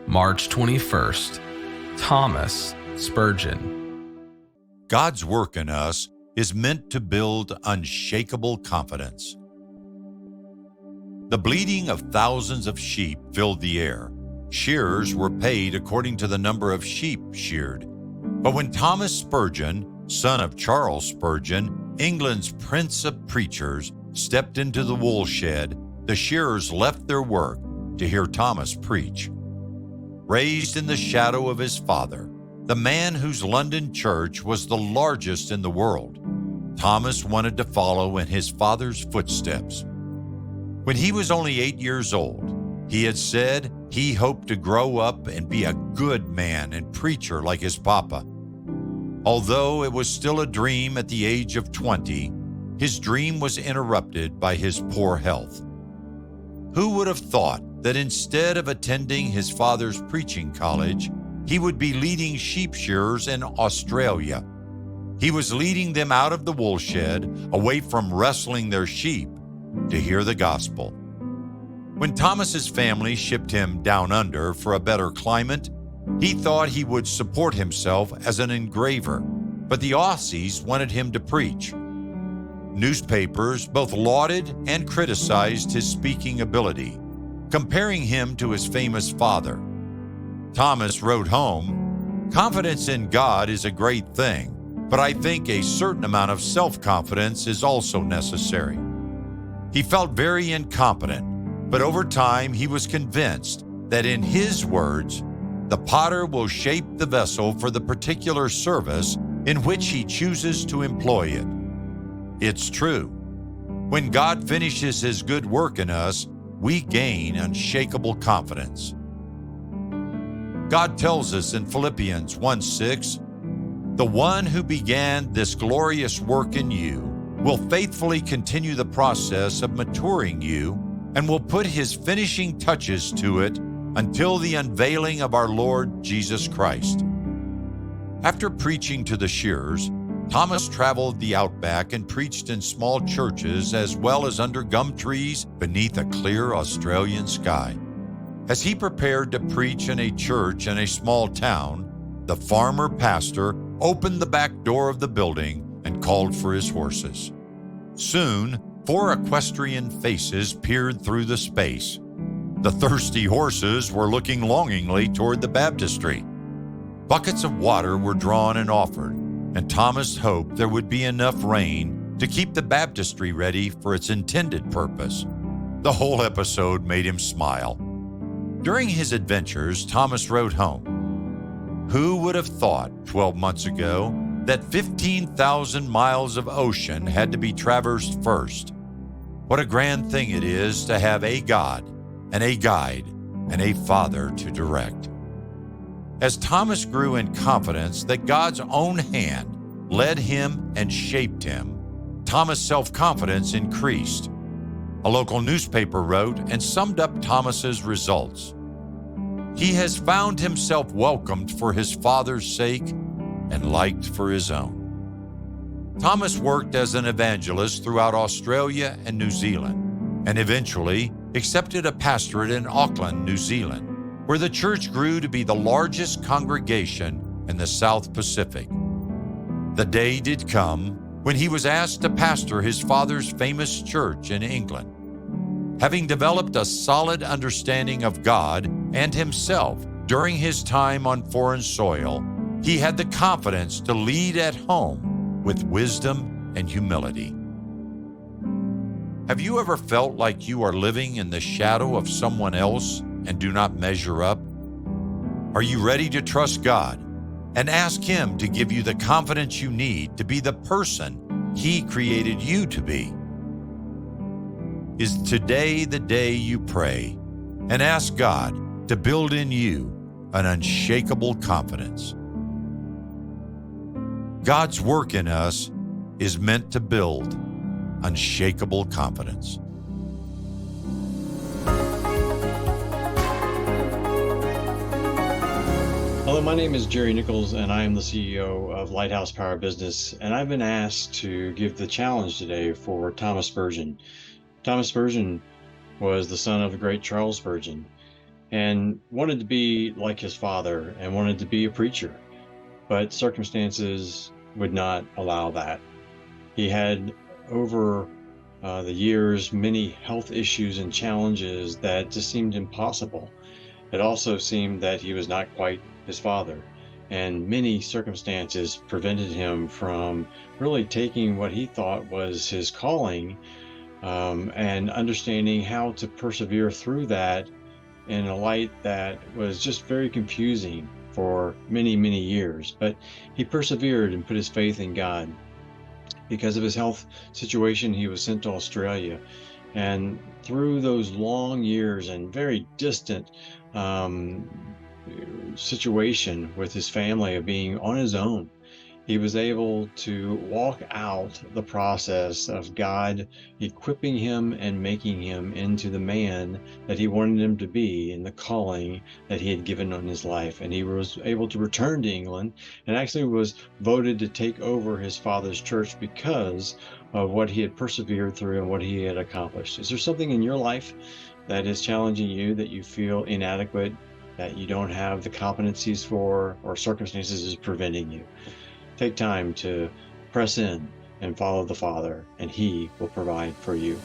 March 21st, Thomas Spurgeon. God's work in us is meant to build unshakable confidence. The bleating of thousands of sheep filled the air. Shearers were paid according to the number of sheep sheared. But when Thomas Spurgeon, son of Charles Spurgeon, England's prince of preachers, stepped into the wool shed, the shearers left their work to hear Thomas preach. Raised in the shadow of his father, the man whose London church was the largest in the world, Thomas wanted to follow in his father's footsteps. When he was only 8 years old, he had said he hoped to grow up and be a good man and preacher like his papa. Although it was still a dream at the age of 20, his dream was interrupted by his poor health. Who would have thought that instead of attending his father's preaching college, he would be leading sheep shearers in Australia? He was leading them out of the wool shed, away from wrestling their sheep, to hear the gospel. When Thomas's family shipped him down under for a better climate, he thought he would support himself as an engraver, but the Aussies wanted him to preach. Newspapers both lauded and criticized his speaking ability, comparing him to his famous father. Thomas wrote home, "Confidence in God is a great thing, but I think a certain amount of self-confidence is also necessary." He felt very incompetent, but over time he was convinced that, in his words, the potter will shape the vessel for the particular service in which he chooses to employ it. It's true. When God finishes his good work in us, we gain unshakable confidence. God tells us in Philippians 1:6, "The one who began this glorious work in you will faithfully continue the process of maturing you and will put his finishing touches to it until the unveiling of our Lord Jesus Christ." After preaching to the shearers, Thomas traveled the outback and preached in small churches as well as under gum trees beneath a clear Australian sky. As he prepared to preach in a church in a small town, the farmer pastor opened the back door of the building and called for his horses. Soon, 4 equestrian faces peered through the space. The thirsty horses were looking longingly toward the baptistry. Buckets of water were drawn and offered, and Thomas hoped there would be enough rain to keep the baptistry ready for its intended purpose. The whole episode made him smile. During his adventures, Thomas wrote home, "Who would have thought 12 months ago that 15,000 miles of ocean had to be traversed first? What a grand thing it is to have a God and a guide and a father to direct." As Thomas grew in confidence that God's own hand led him and shaped him, Thomas' self-confidence increased. A local newspaper wrote and summed up Thomas's results. "He has found himself welcomed for his father's sake and liked for his own." Thomas worked as an evangelist throughout Australia and New Zealand, and eventually accepted a pastorate in Auckland, New Zealand, where the church grew to be the largest congregation in the South Pacific. The day did come when he was asked to pastor his father's famous church in England. Having developed a solid understanding of God and himself during his time on foreign soil, he had the confidence to lead at home with wisdom and humility. Have you ever felt like you are living in the shadow of someone else and do not measure up? Are you ready to trust God and ask Him to give you the confidence you need to be the person He created you to be? Is today the day you pray and ask God to build in you an unshakable confidence? God's work in us is meant to build unshakable confidence. Hello, my name is Jerry Nichols, and I am the CEO of Lighthouse Power Business, and I've been asked to give the challenge today for Thomas Spurgeon. Thomas Spurgeon was the son of the great Charles Spurgeon, and wanted to be like his father and wanted to be a preacher, but circumstances would not allow that. He had over the years many health issues and challenges that just seemed impossible. It also seemed that he was not quite his father, and many circumstances prevented him from really taking what he thought was his calling, and understanding how to persevere through that in a light that was just very confusing for many, many years. But he persevered and put his faith in God. Because of his health situation, he was sent to Australia. And through those long years and very distant um, situation with his family of being on his own, he was able to walk out the process of God equipping him and making him into the man that he wanted him to be in the calling that he had given on his life. And he was able to return to England and actually was voted to take over his father's church because of what he had persevered through and what he had accomplished. Is there something in your life that is challenging you, that you feel inadequate, that you don't have the competencies for, or circumstances is preventing you? Take time to press in and follow the Father, and He will provide for you.